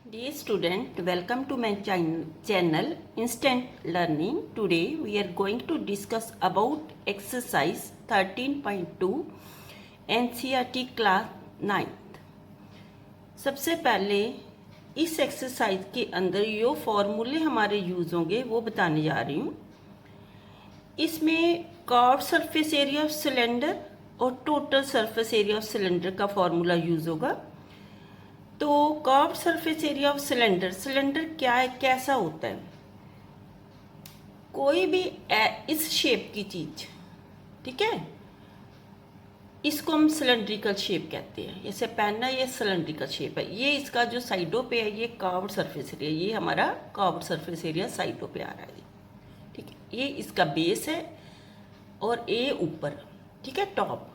Dear student, welcome to my channel Instant Learning. Today we are going to discuss about exercise 13.2 NCERT class 9th. सबसे पहले इस exercise के अंदर जो फॉर्मूले हमारे यूज होंगे वो बताने जा रही हूँ। इसमें curved surface area of cylinder और total surface area of cylinder का फॉर्मूला यूज होगा। तो curved surface area of cylinder, cylinder क्या है, कैसा होता है? कोई भी इस शेप की चीज, ठीक है, इसको हम सिलेंड्रिकल शेप कहते हैं। जैसे पेन है, ये सिलेंड्रिकल शेप है। ये इसका जो साइडों पे है ये कर्व्ड सरफेस एरिया, ये हमारा कर्व्ड सरफेस एरिया साइडों पे आ रहा है, ठीक है। ये इसका बेस है और ये ऊपर, ठीक है, टॉप।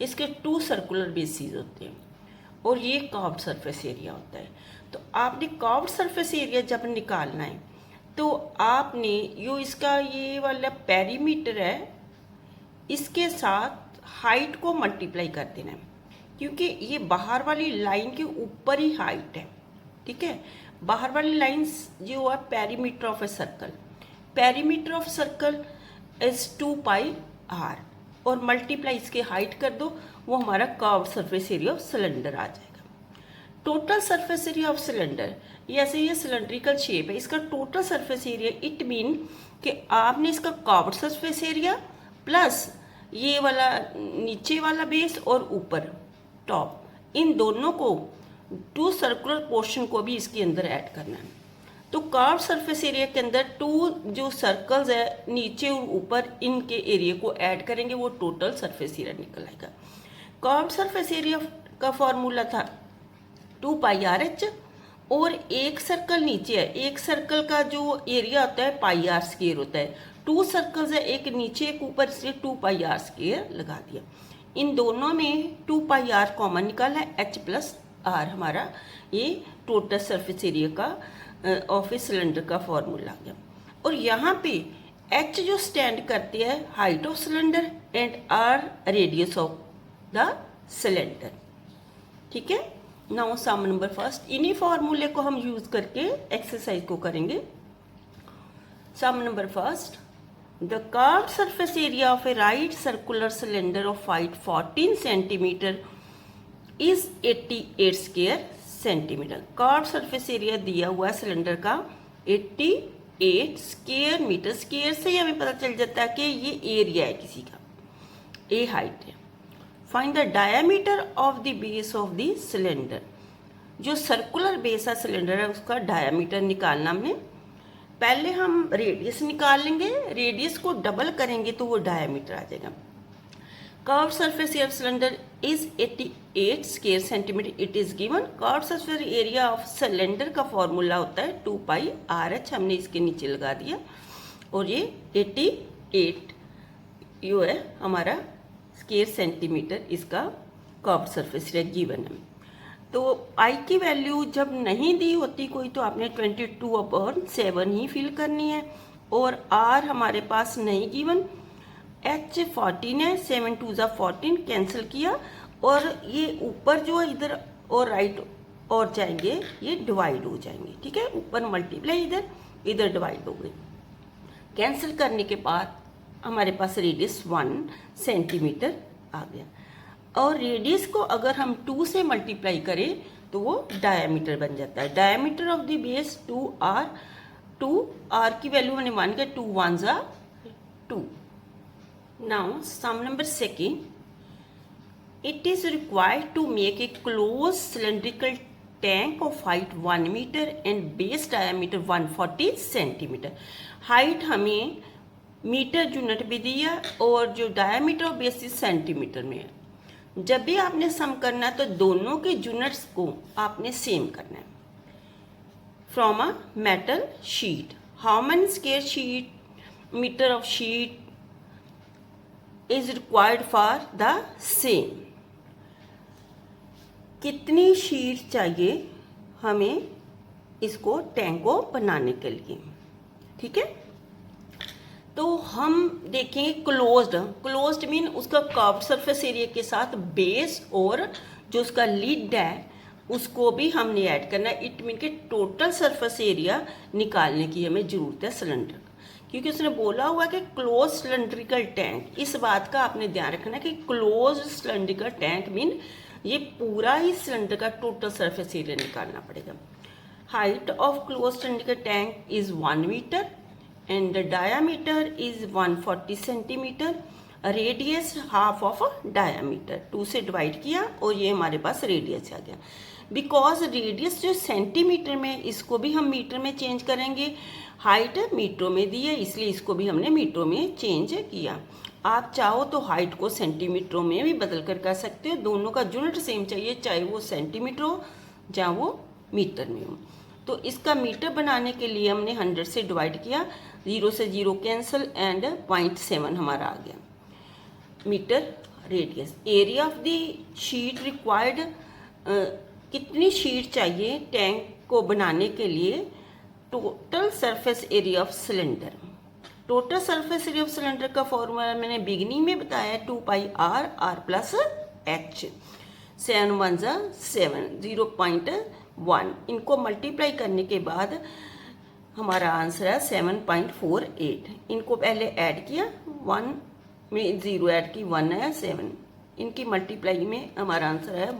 इसके 2 सर्कुलर बेसिस होते हैं और ये कर्व्ड सरफेस एरिया होता है। तो आपने कर्व्ड सरफेस एरिया जब निकालना है तो आपने जो इसका ये वाला पेरीमीटर है इसके साथ हाइट को मल्टीप्लाई कर देना है, क्योंकि ये बाहर वाली लाइन के ऊपर ही हाइट है, ठीक है। बाहर वाली लाइन जो है perimeter of a circle, perimeter of circle is 2 pi r और मल्टीप्लाई इसके हाइट कर दो, वो हमारा curved surface area of cylinder आ जाएगा। Total surface area of cylinder, ऐसे ये सिलेंड्रिकल शेप है, इसका total surface area it mean कि आपने इसका कर्व्ड सरफेस एरिया प्लस ये वाला नीचे वाला बेस और ऊपर टॉप, इन दोनों को 2 सर्कुलर पोर्शन को भी इसके अंदर ऐड करना है। तो कर्व्ड सरफेस एरिया के अंदर 2 जो सर्कल्स है नीचे और ऊपर, इनके एरिया को ऐड करेंगे, वो टोटल सरफेस एरिया निकल आएगा। कर्व्ड सरफेस एरिया का फॉर्मूला था 2 पाई आर एच, और एक सर्कल नीचे है, एक सर्कल का जो एरिया होता है पाई आर स्क्वायर होता है। 2 सर्कल्स है, एक नीचे एक ऊपर, इसलिए 2 पाई आर स्क्वायर लगा दिया। इन दोनों में 2 पाई आर कॉमन निकाला है, एच प्लस आर हमारा ये टोटल सरफेस एरिया का ऑफ ए सिलेंडर का फॉर्मूला आ गया। और यहाँ पे एच जो स्टैंड करते हैं height of cylinder and R radius of the cylinder, ठीक है। नाउ सम नंबर फर्स्ट, इन्हीं फॉर्मूले को हम यूज करके एक्सरसाइज को करेंगे। Sum number first, the curved surface area of a right circular cylinder of height 14 centimetre is 88 square centimetre. Curved surface area दिया हुआ है सिलेंडर का 88 स्क्वायर मीटर। स्क्वायर से ही हमें पता चल जाता है कि ये एरिया है किसी का, ए हाइट है। Find the diameter of the base of the cylinder, जो सर्कुलर बेस है सिलेंडर है उसका डायामीटर निकालना हमने। पहले हम रेडियस निकाल लेंगे, रेडियस को डबल करेंगे तो वो डायामीटर आ जाएगा। Curved surface area of cylinder is 88 square centimetre, it is given. Curved surface area of cylinder का फॉर्मूला होता है 2 पाई आर एच, हमने इसके नीचे लगा दिया, और ये 88 यो है हमारा स्क्वायर सेंटीमीटर, इसका कर्व्ड सरफेस एरिया गिवन है। तो आई की वैल्यू जब नहीं दी होती कोई तो आपने 22/7 ही फिल करनी है, और आर हमारे पास नहीं गिवन, एच 14 है, 7 2 14 कैंसिल किया, और ये ऊपर जो है इधर और राइट और जाएंगे ये डिवाइड हो जाएंगे, ठीक है। ऊपर मल्टीप्लाई, इधर इधर डिवाइड हो गई। कैंसिल करने के बाद हमारे पास रेडियस 1 सेंटीमीटर आ गया, और रेडियस को अगर हम 2 से मल्टीप्लाई करें तो वो डायामीटर बन जाता है। Diameter of the base 2r, 2r की वैल्यू मैंने 1 के 2 1 2। Now sum number second, it is required to make a closed cylindrical tank of height 1 meter and base diameter 140 centimetre. Height हमें मीटर यूनिट भी दिया और जो डायमीटर ऑफ बेस सेंटीमीटर में है। जब भी आपने सम करना है तो दोनों के यूनिट्स को आपने सेम करना है। From a metal sheet, how many square sheet metre of sheet is required for the same, कितनी शीट चाहिए हमें इसको टैंक को बनाने के लिए, ठीक है। तो हम देखेंगे क्लोज्ड, क्लोज्ड मीन उसका कर्व्ड सरफेस एरिया के साथ बेस और जो उसका लिड है उसको भी हमने ऐड करना है। इट मीन के टोटल सरफेस एरिया निकालने की हमें ज़रूरत है सिलेंडर का, क्योंकि उसने बोला हुआ कि क्लोज सिलेंड्रिकल टैंक। इस बात का आपने ध्यान रखना कि क्लोज सिलेंड्रिकल टैंक मीन ये पूरा ही सिलेंडर का टोटल सरफेस एरिया निकालना पड़ेगा। Height of close cylindrical tank is 1 metre and the diameter is 140 centimetre. Radius half of diameter, 2 से डिवाइड किया और ये हमारे पास रेडियस आ गया। बिकॉज रेडियस जो सेंटीमीटर में, इसको भी हम मीटर में चेंज करेंगे। हाइट मीटरों में दी है, इसलिए इसको भी हमने मीटरों में चेंज किया। आप चाहो तो हाइट को सेंटीमीटरों में भी बदल कर सकते हो, दोनों का यूनिट सेम चाहिए, चाहे वो सेंटीमीटर हो या वो मीटर में हो। तो इसका मीटर बनाने के लिए हमने 100 से डिवाइड किया, 0 से 0 कैंसिल एंड 0.7 हमारा आ गया metre radius. Area of the sheet required, कितनी शीट चाहिए टैंक को बनाने के लिए? Total surface area of cylinder. Total surface area of cylinder का फॉर्मूला मैंने बिगिनिंग में बताया, 2πr r प्लस h। 7 1 7, 0.1। इनको मल्टीप्लाई करने के बाद हमारा आंसर है 7.48। इनको पहले ऐड किया, 1 में 0 ऐड की, 1 है 7। इनकी मल्टीप्लाई में हमारा आंसर है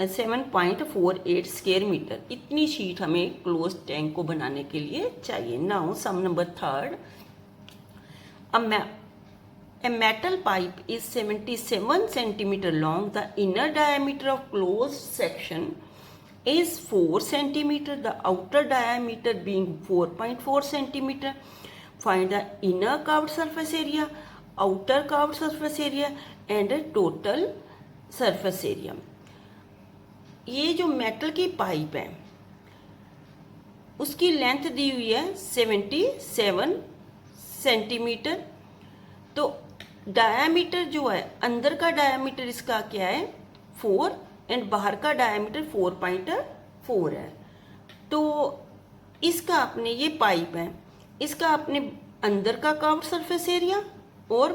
7.48 स्क्वायर मीटर। इतनी शीट हमें क्लोज टैंक को बनाने के लिए चाहिए। Now sum number 3। A metal pipe is 77 centimeter long. The inner diameter of closed section is 4 centimeter. The outer diameter being 4.4 centimeter. Find the inner curved surface area, outer curved surface area and total surface area. ये जो metal की pipe है उसकी length दी हुई है 77 centimetre. तो diameter जो है, अंदर का डायामीटर इसका क्या है 4 एंड बाहर का डायामीटर 4.4 है। तो इसका अपने, ये पाइप है, इसका अपने अंदर का कर्व्ड सरफेस एरिया और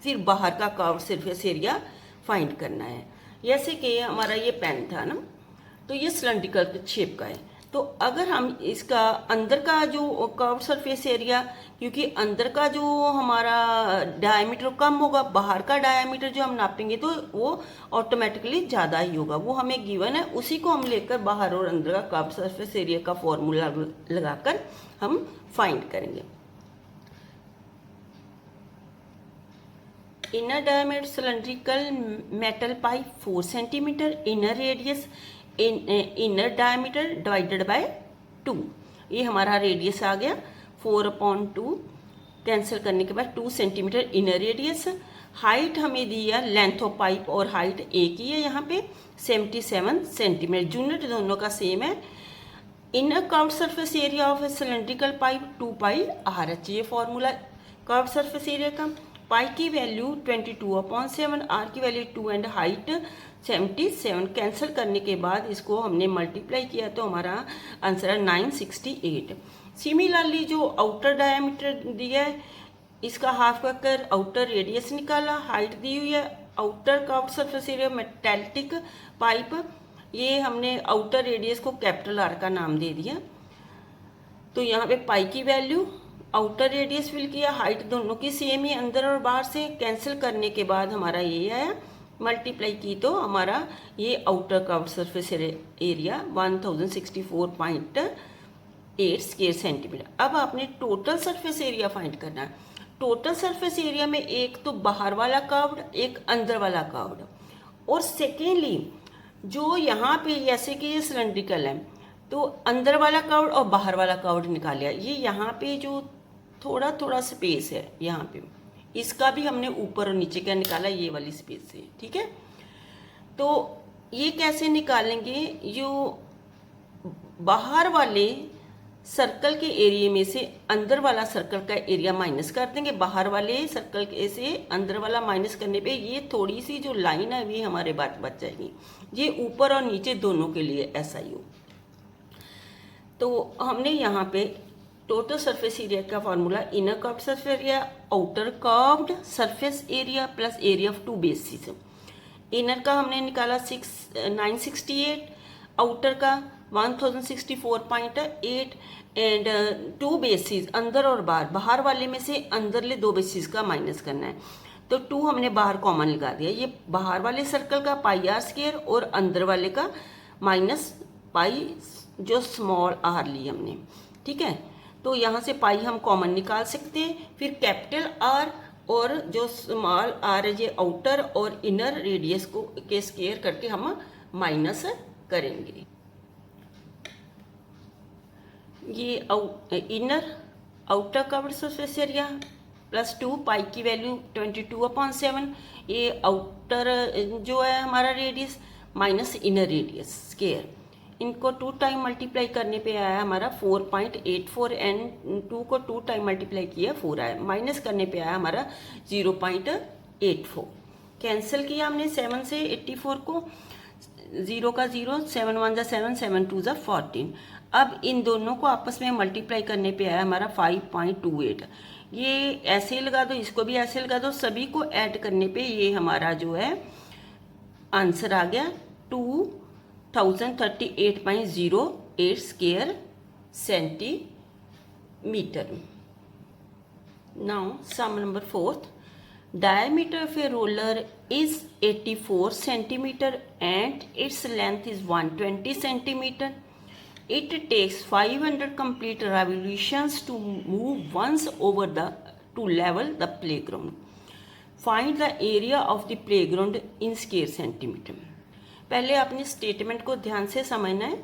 फिर बाहर का कर्व्ड सरफेस एरिया फाइंड करना है। जैसे कि हमारा ये पेन था ना, तो ये सिलेंड्रिकल शेप का है। तो अगर हम इसका अंदर का जो कर्व्ड सरफेस एरिया, क्योंकि अंदर का जो हमारा डायमीटर कम होगा, बाहर का डायमीटर जो हम नापेंगे तो वो ऑटोमेटिकली ज़्यादा ही होगा। वो हमें गिवन है, उसी को हम लेकर बाहर और अंदर का कर्व्ड सरफेस एरिया का फॉर्मूला लगाकर हम फाइंड करेंगे। Inner diameter cylindrical metal pipe 4 centimeter, inner radius inner diameter divided by 2। ये हमारा रेडियस आ गया 4/2, कैंसिल करने के बाद 2 सेंटीमीटर इनर रेडियस। हाइट हमें दी है, लेंथ ऑफ पाइप और हाइट एक ही है यहाँ पे 77 सेंटीमीटर, यूनिट दोनों का सेम है। Inner curved surface area of A cylindrical pipe 2πr। ये फॉर्मूला कर्व्ड सरफेस एरिया का। पाई की वैल्यू 22/7, आर की वैल्यू 2 एंड हाइट 77। कैंसिल करने के बाद इसको हमने मल्टीप्लाई किया तो हमारा आंसर है 968। सिमिलरली जो आउटर डायमीटर दिया है इसका हाफ कर आउटर रेडियस निकाला। हाइट दी हुई है, outer curved surface area metallic pipe, ये हमने आउटर रेडियस को कैपिटल आर का नाम दे दिया। तो यहाँ पे पाई की वैल्यू, आउटर रेडियस फिल किया, हाइट दोनों की सेम ही अंदर और बाहर से। कैंसिल करने के बाद हमारा ये आया, मल्टीप्लाई की तो हमारा ये outer curved surface area 1064.8 square centimetre. अब आपने टोटल सरफेस एरिया फाइंड करना है। टोटल सरफेस एरिया में एक तो बाहर वाला कर्व्ड, एक अंदर वाला कर्व्ड, और सेकेंडली जो यहाँ पे जैसे कि ये सिलेंड्रिकल है तो अंदर वाला कर्व्ड और बाहर वाला कर्व्ड निकाल लिया। ये यहाँ पे जो थोड़ा थोड़ा स्पेस है यहाँ पे, इसका भी हमने ऊपर और नीचे का निकाला, ये वाली स्पेस से, ठीक है। तो ये कैसे निकालेंगे, जो बाहर वाले सर्कल के एरिया में से अंदर वाला सर्कल का एरिया माइनस कर देंगे। बाहर वाले सर्कल के से अंदर वाला माइनस करने पे ये थोड़ी सी जो लाइन है ये हमारे बात बच जाएगी। ये ऊपर और नीचे दोनों के लिए ऐसा ही हो। तो हमने यहाँ पे टोटल सरफेस एरिया का formula inner curved surface area, outer curved surface area plus area of 2 basis. Inner का हमने निकाला 968, आउटर का 1064.8 एंड 2 बेसिस अंदर और बाहर, बाहर वाले में से अंदरले 2 बेसिस का माइनस करना है। तो 2 हमने बाहर कॉमन लगा दिया, ये बाहर वाले सर्कल का पाई आर स्क्वायर और अंदर वाले का माइनस पाई जो स्मॉल आर ली हमने, ठीक है। तो यहाँ से पाई हम कॉमन निकाल सकते हैं। फिर कैपिटल आर और जो स्मॉल आर है ये आउटर और इनर रेडियस को के स्क्वायर करके हम माइनस करेंगे। ये inner outer curved surface area plus 2 pi की वैल्यू 22/7, ये आउटर जो है हमारा radius minus inner radius square, इनको 2 टाइम मल्टीप्लाई करने पे आया हमारा 4.84 एंड 2 को 2 टाइम मल्टीप्लाई किया 4 आया, माइनस करने पे आया हमारा 0.84। कैंसिल किया हमने 7 से 84 को, 0 का 0, 7 1 जा 7, 7 2 जा 14। अब इन दोनों को आपस में मल्टीप्लाई करने पे आया हमारा 5.28। ये ऐसे लगा दो, इसको भी ऐसे लगा दो, सभी को ऐड करने पे ये हमारा जो है आंसर आ गया 2038.08 square centimetre. Now sum number 4, diameter of a roller is 84 centimeter and its length is 120 centimeter. It takes 500 complete revolutions to move once over to level the playground. Find the area of the playground in square centimeter. पहले अपनी statement को ध्यान से समझना है।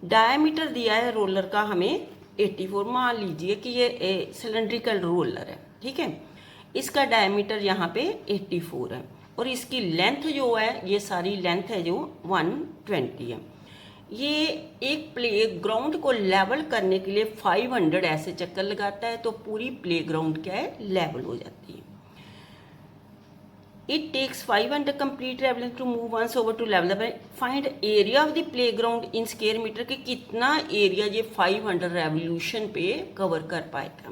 Diameter दिया है roller का हमें 84, मान लीजिए कि ये सिलेंड्रिकल रोलर है, ठीक है। इसका डायमीटर यहाँ पे 84 है और इसकी लेंथ जो है, ये सारी लेंथ है जो 120 है। ये एक प्ले ग्राउंड को लेवल करने के लिए 500 ऐसे चक्कर लगाता है, तो पूरी प्ले ग्राउंड क्या है, लेवल हो जाती है। It takes 500 complete revolution to move once over to level the find area of the playground in square meter, कि कितना एरिया ये 500 रेवोल्यूशन पे कवर कर पाएगा।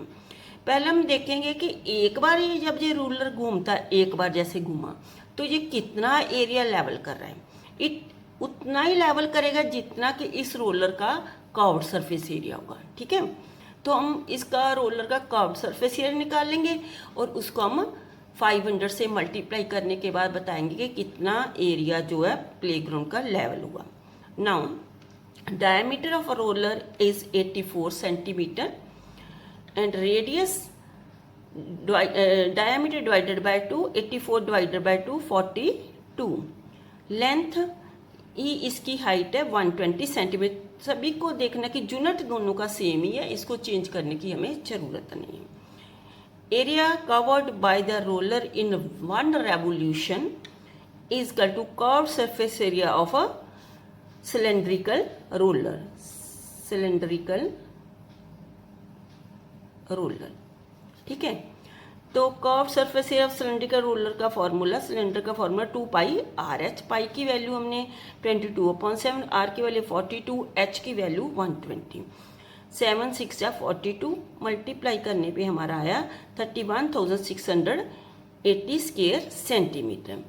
पहले हम देखेंगे कि एक बार ये जब ये रूलर घूमता है, एक बार जैसे घूमा, तो ये कितना एरिया लेवल कर रहा है। इट उतना ही लेवल करेगा जितना कि इस रोलर का कर्व्ड सरफेस एरिया होगा, ठीक है। तो हम इसका रोलर का कर्व्ड सरफेस एरिया निकालेंगे और उसको हम 500 से मल्टीप्लाई करने के बाद बताएंगे कि कितना एरिया जो है प्लेग्राउंड का लेवल हुआ। Now diameter of a roller is 84 centimetre and radius diameter divided by 2, 84 divided by 2, 42। Length ही इसकी हाइट है 120 सेंटीमीटर। सभी को देखना कि यूनिट दोनों का सेम ही है, इसको चेंज करने की हमें ज़रूरत नहीं है। Area covered by the roller in 1 revolution is equal to curved surface area of a cylindrical roller। cylindrical roller, ठीक है। तो curve surface area of cylindrical roller का फॉर्मूला, सिलेंडर का फॉर्मूला 2 पाई आर एच। पाई की value हमने 22/7, R की value 42, H की value 120। 7 6 जा 42 मल्टीप्लाई करने पे हमारा आया 31,680 square centimetre.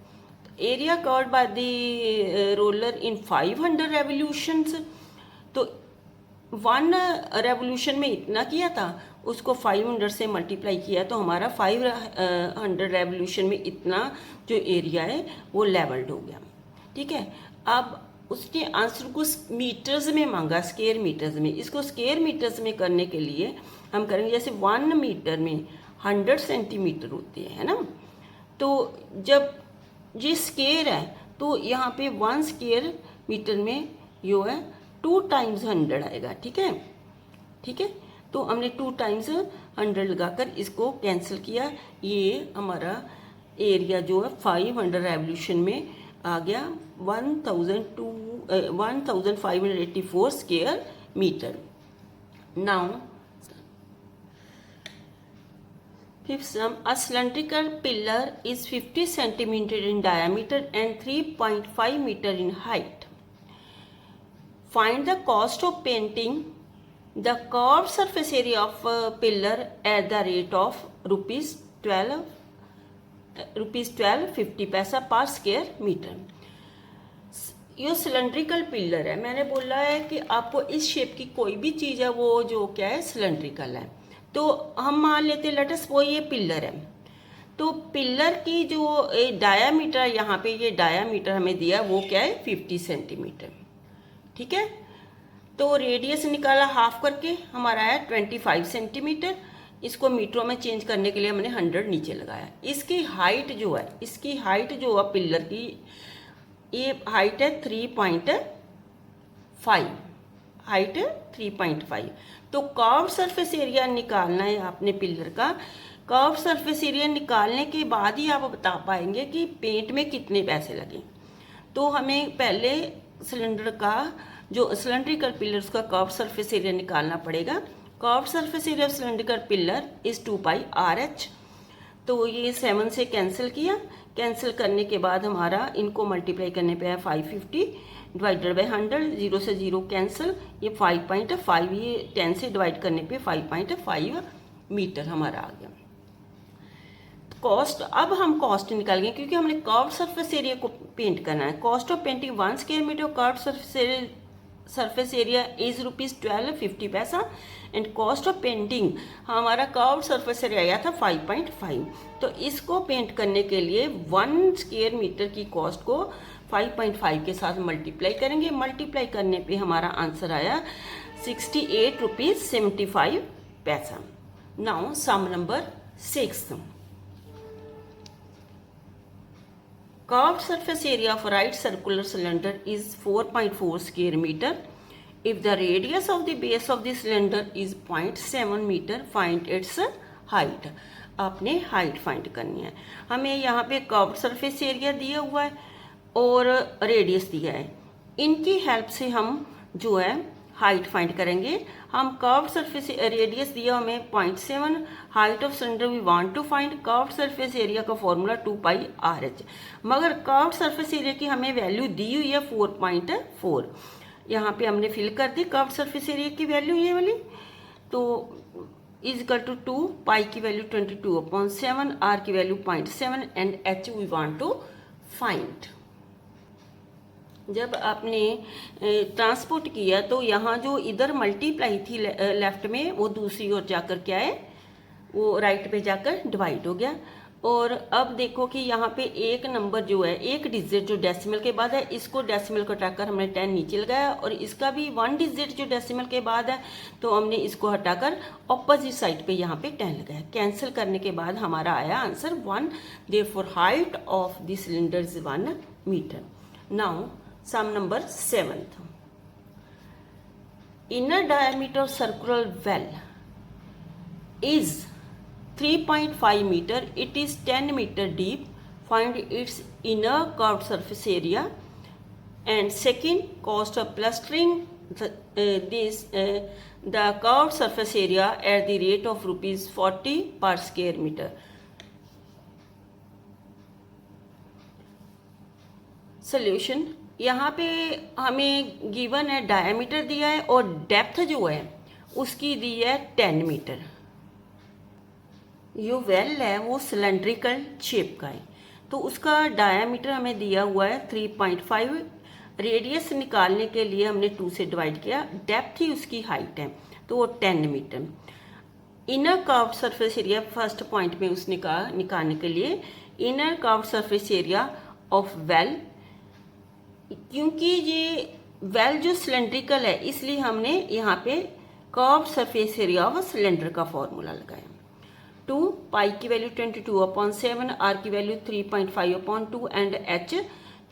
Area covered by the roller in 500 revolutions, तो 1 रेवोल्यूशन में इतना किया था, उसको 500 से मल्टीप्लाई किया तो हमारा 500 रेवोल्यूशन में इतना जो एरिया है वो लेवल्ड हो गया, ठीक है। अब उसने आंसर को मीटर्स में मांगा, स्क्वायर मीटर्स में। इसको स्क्वायर मीटर्स में करने के लिए हम करेंगे, जैसे 1 मीटर में 100 सेंटीमीटर होते हैं, है ना। तो जब ये स्क्वायर है तो यहाँ पे 1 स्क्वायर मीटर में जो है 2 टाइम्स 100 आएगा, ठीक है, ठीक है। तो हमने 2 टाइम्स 100 लगाकर इसको कैंसिल किया। ये हमारा एरिया जो है 500 रेवोल्यूशन में आ गया 1584 square metre. Now fifth sum, a cylindrical pillar is 50 centimeter in diameter and 3.5 meter in height. Find the cost of painting the curved surface area of a pillar at the rate of rupees 12 ₹12.50 पर square metre. ये cylindrical pillar है, मैंने बोला है कि आपको इस shape की कोई भी चीज़ है वो जो क्या है सिलेंड्रिकल है। तो हम मान लेते हैं लेट्स वो ये पिलर है, तो पिलर की जो डायामीटर यहाँ पे ये डायामीटर हमें दिया वो क्या है 50 सेंटीमीटर, ठीक है। तो रेडियस निकाला हाफ करके, हमारा है 25 सेंटीमीटर। इसको मीटरों में चेंज करने के लिए हमने 100 नीचे लगाया। इसकी हाइट जो है, इसकी हाइट जो है पिलर की, ये हाइट है 3.5, हाइट 3.5। तो कर्व सरफेस एरिया निकालना है आपने पिलर का। कर्व सरफेस एरिया निकालने के बाद ही आप बता पाएंगे कि पेंट में कितने पैसे लगे। तो हमें पहले सिलेंडर का जो सिलेंड्रिकल पिलर उसका कर्व सरफेस एरिया निकालना पड़ेगा। Curve surface area of cylindrical pillar is 2πRH। तो ये 7 से कैंसिल किया, कैंसिल करने के बाद हमारा इनको मल्टीप्लाई करने पे है 550 डिवाइडेड बाई 100, 0 से 0 कैंसिल, ये 5.5, ये 10 से डिवाइड करने पे 5.5 मीटर हमारा आ गया। कॉस्ट, अब हम कॉस्ट निकालेंगे क्योंकि हमने कर्व सरफेस एरिया को पेंट करना है। Cost of painting 1 square metre curve surface area is ₹12.50 and cost of painting, हमारा कर्व सरफेस एरिया आया था 5.5। तो इसको पेंट करने के लिए 1 स्क्वायर मीटर की कॉस्ट को 5.5 के साथ मल्टीप्लाई करेंगे। मल्टीप्लाई करने पे हमारा आंसर आया ₹68.75। Now sum number 6। Curved surface area of a right circular cylinder is 4.4 square meter. If the radius of the base of the cylinder is 0.7 meter, find its height. आपने height find करनी है। हमें यहाँ पे curved surface area दिया हुआ है और रेडियस दिया है, इनकी हेल्प से हम जो है हाइट फाइंड करेंगे। हम कर्व्ड सरफेस रेडियस दिया हमें 0.7, height of cylinder we want to find. Curved surface area का फॉर्मूला 2πRH, मगर कर्व्ड सरफेस एरिया की हमें वैल्यू दी हुई है 4.4। यहाँ पे हमने फिल कर दी कर्व्ड सरफेस एरिया की वैल्यू ये वाली, तो इज इक्वल टू 2, पाई की वैल्यू 22/7, आर की value 0.7 and H we want to find. जब आपने ट्रांसपोर्ट किया तो यहाँ जो इधर मल्टीप्लाई थी लेफ्ट में, वो दूसरी ओर जाकर क्या है, वो राइट पे जाकर डिवाइड हो गया। और अब देखो कि यहाँ पे एक नंबर जो है, एक डिजिट जो डेसिमल के बाद है, इसको डेसिमल को हटाकर हमने 10 नीचे लगाया, और इसका भी 1 डिजिट जो डेसिमल के बाद है तो हमने इसको हटाकर ऑपोजिट साइड पे यहाँ पे 10 लगाया। कैंसिल करने के बाद हमारा आया answer 1। Therefore height of the cylinder is 1 metre. Now sum number 7th। Inner diameter of circular well is 3.5 meter. It is 10 meter deep. Find its inner curved surface area. And second, cost of plastering the curved surface area at the rate of ₹40 per square meter. Solution, यहाँ पे हमें given है diameter दिया है और depth जो है उसकी दी है 10 मीटर। जो वेल है वो सिलेंड्रिकल शेप का है, तो उसका डायमीटर हमें दिया हुआ है 3.5। रेडियस निकालने के लिए हमने 2 से डिवाइड किया, डेप्थ ही उसकी हाइट है तो वो 10 metre. Inner curved surface area first point में उसने कहा निकालने के लिए inner curved surface area of well, क्योंकि ये वेल जो सिलेंड्रिकल है इसलिए हमने यहाँ पे curved surface area of cylinder का फॉर्मूला लगाया। 2, पाई की वैल्यू 22/7, आर की वैल्यू 3.5/2 एंड एच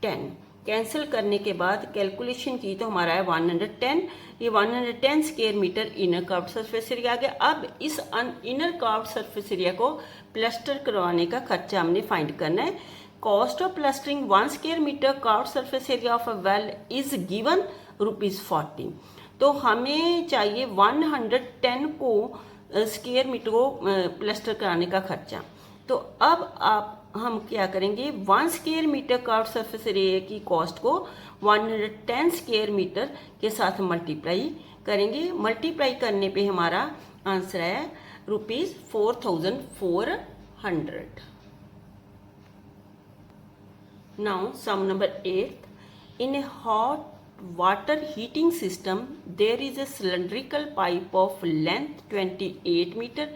10। कैंसिल करने के बाद कैलकुलेशन की तो हमारा है 110। ये 110 square metre inner curved surface area आ गया। अब इस इनर कर्व्ड सरफेस एरिया को प्लास्टर करवाने का खर्चा हमने फाइंड करना है। Cost of plastering 1 square metre curved surface area of a well is given ₹40। तो हमें चाहिए 110 को स्क्वायर मीटर को प्लास्टर कराने का खर्चा। तो अब हम क्या करेंगे, 1 square metre curved surface area की कॉस्ट को 110 स्क्वायर मीटर के साथ मल्टीप्लाई करेंगे। मल्टीप्लाई करने पे हमारा आंसर है ₹4400। Now, sum number 8. In a hot water heating system, there is a cylindrical pipe of length 28 meter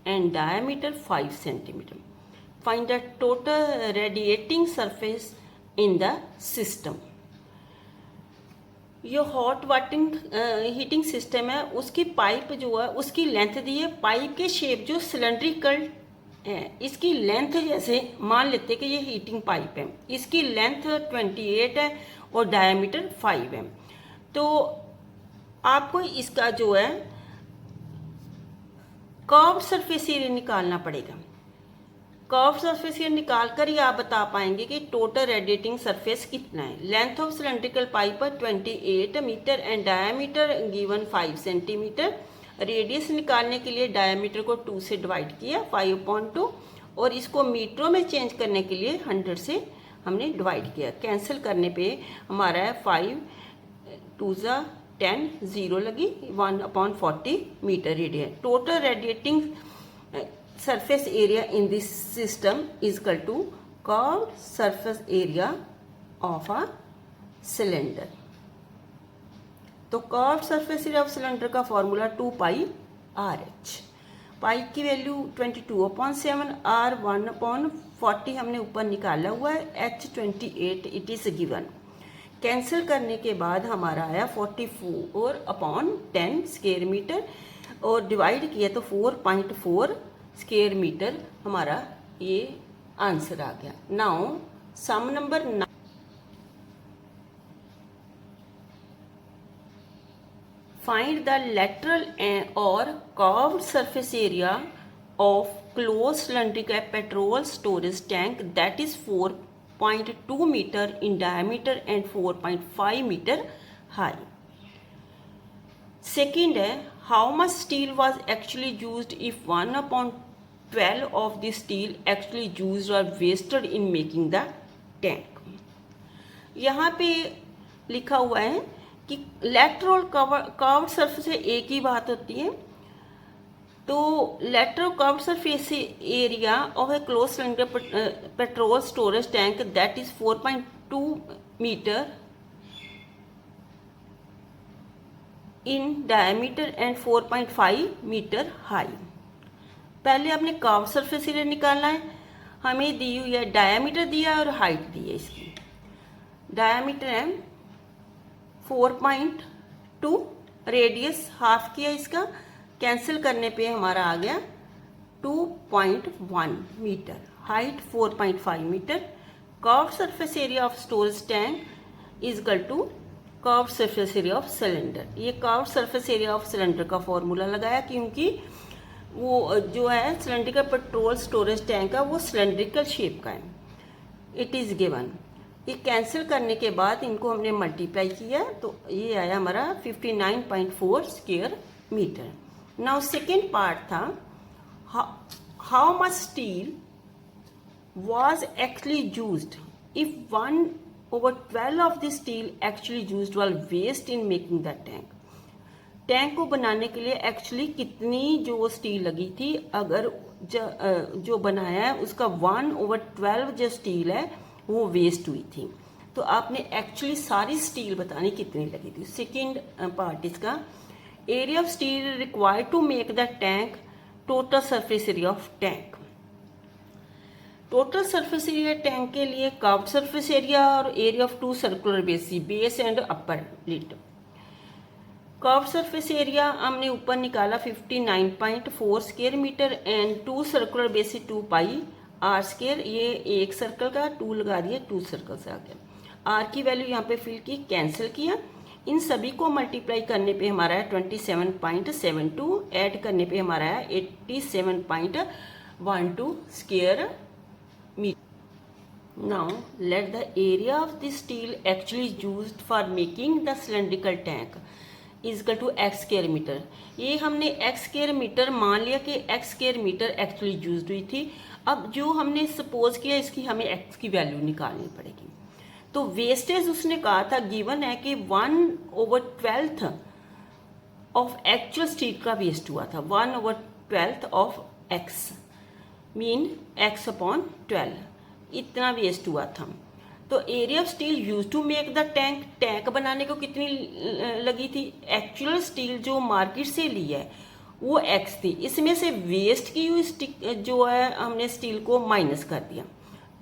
and diameter 5 centimeter. Find the total radiating surface in the system. ये hot water heating system है, उसकी pipe जो है उसकी length दी है, pipe के shape जो cylindrical है, इसकी लेंथ जैसे मान लेते हैं कि ये हीटिंग पाइप है, इसकी लेंथ 28 है और डायमीटर 5 है। तो आपको इसका जो है कर्व्ड सरफेस एरिया निकालना पड़ेगा। कर्व सरफेस एरिया निकाल कर ही आप बता पाएंगे कि टोटल रेडिएटिंग सरफेस कितना है। Length of cylindrical pipe 28 metre and diameter given 5 centimetre. Radius निकालने के लिए डायमीटर को 2 से डिवाइड किया 5/2 और इसको मीटरों में चेंज करने के लिए 100 से हमने डिवाइड किया। कैंसिल करने पे हमारा है 5 2 10 0 लगी 1/40 metre radian. Total radiating surface area in this system is equal to curved surface area of a cylinder। तो curved surface area of cylinder का फॉर्मूला 2 पाई आर एच। पाई की वैल्यू 22/7, आर 1/40 हमने ऊपर निकाला हुआ है, H 28 it is given. Cancel करने के बाद हमारा आया 44/10 स्क्वायर मीटर और डिवाइड किया तो 4.4 स्क्वायर मीटर हमारा ये आंसर आ गया। Now sum number 9। Find the lateral और curved surface area of close cylindrical petrol storage tank that is 4.2 metre in diameter and 4.5 metre high. Second है how much steel was actually used if 1/12 of the steel actually used or wasted in making the tank। यहाँ पे लिखा हुआ है कि lateral curved surface से एक ही बात होती है। तो lateral curved surface area of a close cylinder petrol storage tank that is 4.2 metre in diameter and 4.5 metre high. पहले आपने कर्व सरफेस एरिया निकालना है। हमें दी हुई है डायमीटर दिया है और हाइट दी है। इसकी डायमीटर है 4.2, रेडियस हाफ किया इसका, कैंसिल करने पे हमारा आ गया 2.1 metre, height 4.5 metre. Curve surface area of storage tank is equal to curve surface area of cylinder. ये curve surface area of cylinder का फॉर्मूला लगाया क्योंकि वो जो है सिलेंड्रिकल पेट्रोल स्टोरेज टैंक का वो सिलेंड्रिकल शेप का है। It is given. ये कैंसिल करने के बाद इनको हमने मल्टीप्लाई किया तो ये आया हमारा 59.4 square metre. Now second part था how much steel was actually used if 1/12 of the steel actually used was waste in making that tank। Tank को बनाने के लिए एक्चुअली कितनी जो स्टील लगी थी, अगर जो बनाया है उसका 1/12 जो स्टील है वो वेस्ट हुई थी। तो आपने एक्चुअली सारी स्टील बतानी कितनी लगी थी। सेकेंड पार्ट इसका area of steel required to make the tank, total surface area of tank. Total surface area tank के लिए कर्व्ड सरफेस एरिया और area of 2 circular base and upper lid. Curved surface area हमने ऊपर निकाला 59.4 square metre and 2 circular base 2 pi R square. ये एक circle का 2 लगा दिया, 2 सर्कल से आ गया। आर की वैल्यू यहाँ पे फिल की, कैंसिल किया। इन सभी को मल्टीप्लाई करने पे हमारा है 27.72, ऐड करने पे हमारा है 87.12 square metre. Now let the area of the steel actually used for making the cylindrical tank is equal to x square metre. ये हमने x स्क्वायर मीटर मान लिया कि x square metre actually use हुई थी। अब जो हमने सपोज किया इसकी हमें x की वैल्यू निकालनी पड़ेगी। तो वेस्टेज उसने कहा था गिवन है कि 1/12 ऑफ एक्चुअल स्टील का वेस्ट हुआ था। 1/12 ऑफ x मीन x/12 इतना वेस्ट हुआ था। तो area of steel use to make the tank, tank बनाने को कितनी लगी थी? एक्चुअल स्टील जो मार्केट से ली है वो x थी, इसमें से वेस्ट की हुई जो है हमने स्टील को माइनस कर दिया।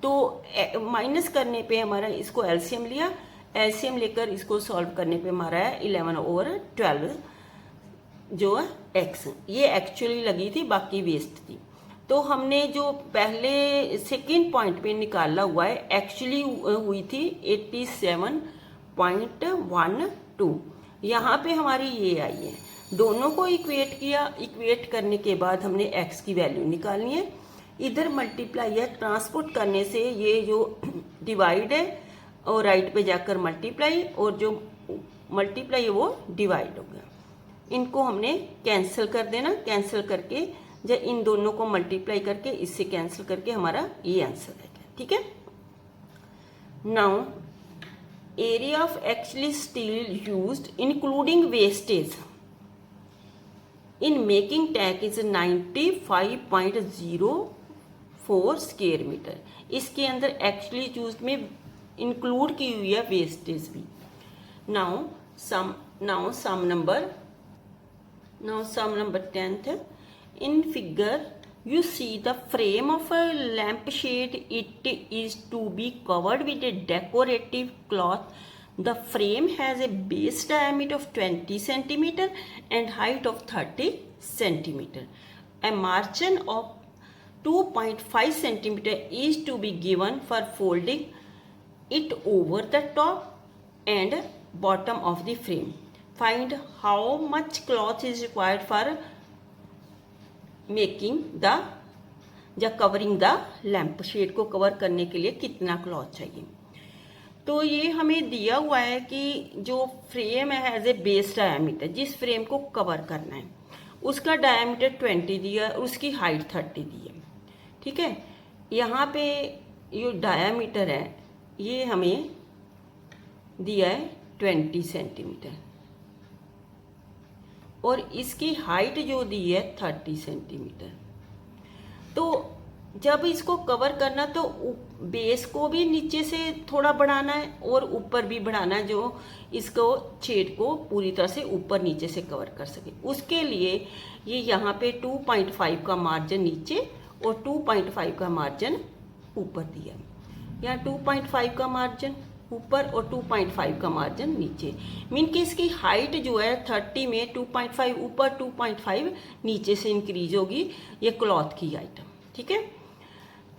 तो माइनस करने पे हमारा इसको एलसीएम लिया, एलसीएम लेकर इसको सॉल्व करने पे हमारा है 11/12 जो है x, ये एक्चुअली लगी थी, बाकी वेस्ट थी। तो हमने जो पहले सेकेंड पॉइंट पे निकाला हुआ है एक्चुअली हुई थी 87.12, यहाँ पे हमारी ये आई है। दोनों को इक्वेट किया, इक्वेट करने के बाद हमने x की वैल्यू निकालनी है, इधर मल्टीप्लाई या ट्रांसपोर्ट करने से ये जो डिवाइड है और राइट पे जाकर मल्टीप्लाई, और जो मल्टीप्लाई है वो डिवाइड हो गया। इनको हमने कैंसिल कर देना, कैंसिल करके जब इन दोनों को मल्टीप्लाई करके इससे कैंसिल करके हमारा ये आंसर आएगा। ठीक है, now area of actually steel used including wastage in making tank is 95.04 square metre. इसके अंदर एक्चुअली यूज में इंक्लूड की हुई है वेस्टेज भी। Now sum number 10th, in figure you see the frame of a lampshade. It is to be covered with a decorative cloth. The frame has a base diameter of 20 centimeter and height of 30 centimeter. A margin of 2.5 centimeter is to be given for folding it over the top and bottom of the frame. Find how much cloth is required for making the या covering the lamp shade को cover करने के लिए कितना cloth चाहिए। तो ये हमें दिया हुआ है कि जो फ्रेम है एज ए बेस डायमीटर, जिस फ्रेम को कवर करना है उसका डायमीटर 20 दिया, उसकी हाइट 30 दी है। ठीक है, यहाँ पे ये डायमीटर है ये हमें दिया है 20 सेंटीमीटर और इसकी हाइट जो दी है 30 सेंटीमीटर। तो जब इसको कवर करना तो बेस को भी नीचे से थोड़ा बढ़ाना है और ऊपर भी बढ़ाना है, जो इसको छेद को पूरी तरह से ऊपर नीचे से कवर कर सके। उसके लिए ये यहाँ पे 2.5 का मार्जिन नीचे और 2.5 का मार्जिन ऊपर दिया। यहाँ 2.5 का मार्जिन ऊपर और 2.5 का मार्जिन नीचे, मीन कि इसकी हाइट जो है 30 में 2.5 ऊपर 2.5 नीचे से इंक्रीज होगी ये क्लॉथ की आइटम। ठीक है,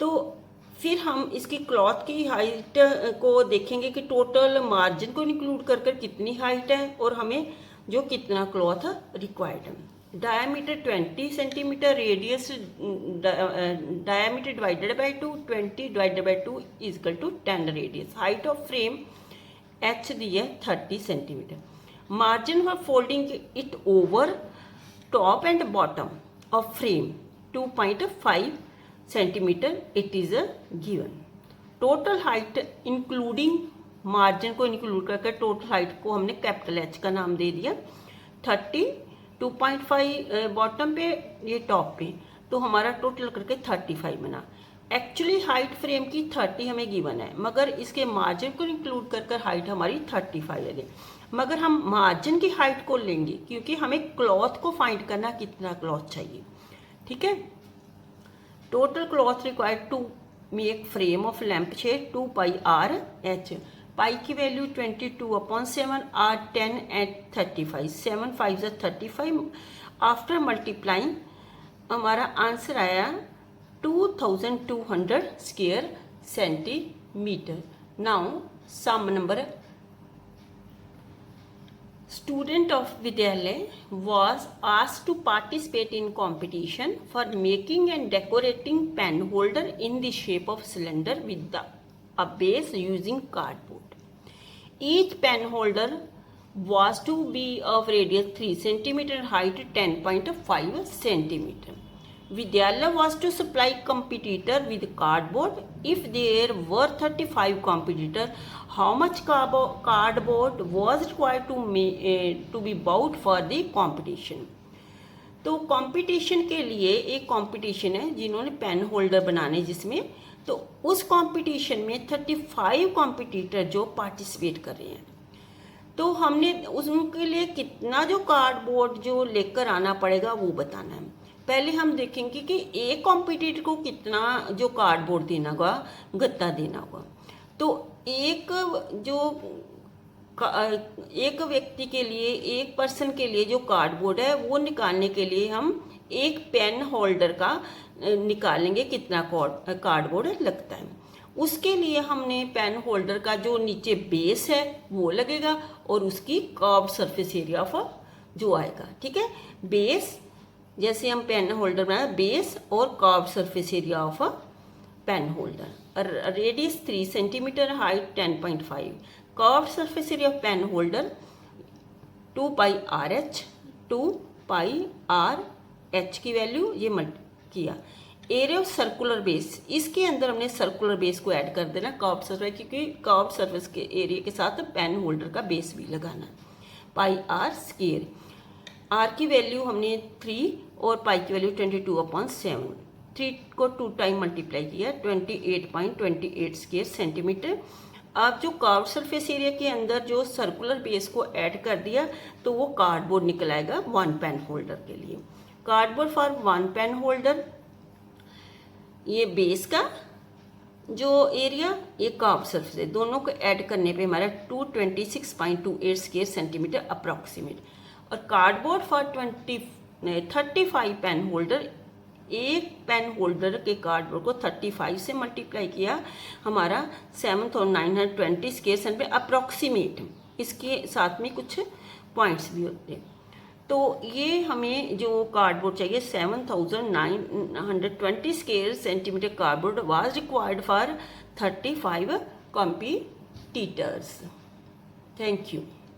तो फिर हम इसकी क्लॉथ की हाइट को देखेंगे कि टोटल मार्जिन को इंक्लूड कर कितनी हाइट है और हमें जो कितना क्लॉथ रिक्वायर्ड है। Diameter 20 centimetre, radius diameter divided by 2, 20 divided by 2 is equal to 10 radius. Height of frame h दी है 30 centimetre. Margin for folding it over top and bottom of frame 2.5 centimetre it is a given. Total height including margin को include करके total height को हमने capital H का नाम दे दिया। 30, 2.5 bottom पे ये टॉप पे, तो हमारा टोटल करके 35 बना। एक्चुअली हाइट फ्रेम की 30 हमें गिवन है, मगर इसके मार्जिन को इंक्लूड कर हाइट हमारी 35 है। मगर हम मार्जिन की हाइट को लेंगे क्योंकि हमें क्लॉथ को फाइंड करना कितना क्लॉथ चाहिए। ठीक है, total cloth required to make frame of lamp shade 2 pi r h। Pi की वैल्यू 22/7, r 10 एट 35, 7 5 35। आफ्टर मल्टीप्लाइंग हमारा आंसर आया 2200 square centimetre. Now sum number, student of Vidyalaya was asked to participate in competition for making and decorating pen holder in the shape of cylinder with a base using cardboard. Each pen holder was to be of radius 3 cm, height 10.5 cm. Vidyalaya was to supply competitor with cardboard. If there were 35 competitors, how much cardboard was required to be bought for the competition? तो competition के लिए एक competition है जिन्होंने pen holder बनाने जिसमें तो उस कंपटीशन में 35 कॉम्पिटिटर जो पार्टिसिपेट कर रहे हैं, तो हमने उसके लिए कितना जो कार्डबोर्ड जो लेकर आना पड़ेगा वो बताना है। पहले हम देखेंगे कि एक कॉम्पिटिटर को कितना जो कार्डबोर्ड देना होगा, गत्ता देना होगा। तो एक व्यक्ति के लिए, एक पर्सन के लिए जो कार्डबोर्ड है वो निकालने के लिए हम एक पेन होल्डर का निकालेंगे कितना कार्डबोर्ड लगता है। उसके लिए हमने पेन होल्डर का जो नीचे बेस है वो लगेगा और उसकी कर्व सरफेस एरिया ऑफ जो आएगा, ठीक है। बेस, जैसे हम पेन होल्डर बनाए, बेस और curve surface area of pen holder, radius 3 centimetre, height 10.5, curve surface area of pen holder 2 pi R H, 2 pi R H की वैल्यू ये मल्टी किया। एरिया ऑफ सर्कुलर बेस, इसके अंदर हमने सर्कुलर बेस को add कर देना कर्व सरफेस, क्योंकि कर्व सरफेस के एरिया के साथ पेन होल्डर का बेस भी लगाना। पाई आर स्क्वायर, आर की वैल्यू हमने 3 और पाई की वैल्यू 22/7, 3 को 2 टाइम मल्टीप्लाई किया, 28.28 स्क्वायर सेंटीमीटर। अब जो कर्व सरफेस एरिया के अंदर जो सर्कुलर बेस को ऐड कर दिया तो वो कार्डबोर्ड निकल आएगा 1 पेन होल्डर के लिए। कार्डबोर्ड फॉर 1 पेन होल्डर, ये बेस का जो एरिया, ये कर्व सरफेस है, दोनों को ऐड करने पे हमारा 226.28 स्क्वायर सेंटीमीटर अप्रॉक्सीमेट। और कार्डबोर्ड फॉर 35 पेन होल्डर, एक पेन होल्डर के कार्डबोर्ड को 35 से मल्टीप्लाई किया, हमारा 7920 स्क्वायर सेंटीमीटर अप्रॉक्सीमेट। इसके साथ में कुछ पॉइंट्स भी होते हैं। तो ये हमें जो कार्डबोर्ड चाहिए 7920 square centimetre cardboard was required for 35 competitors. Thank you.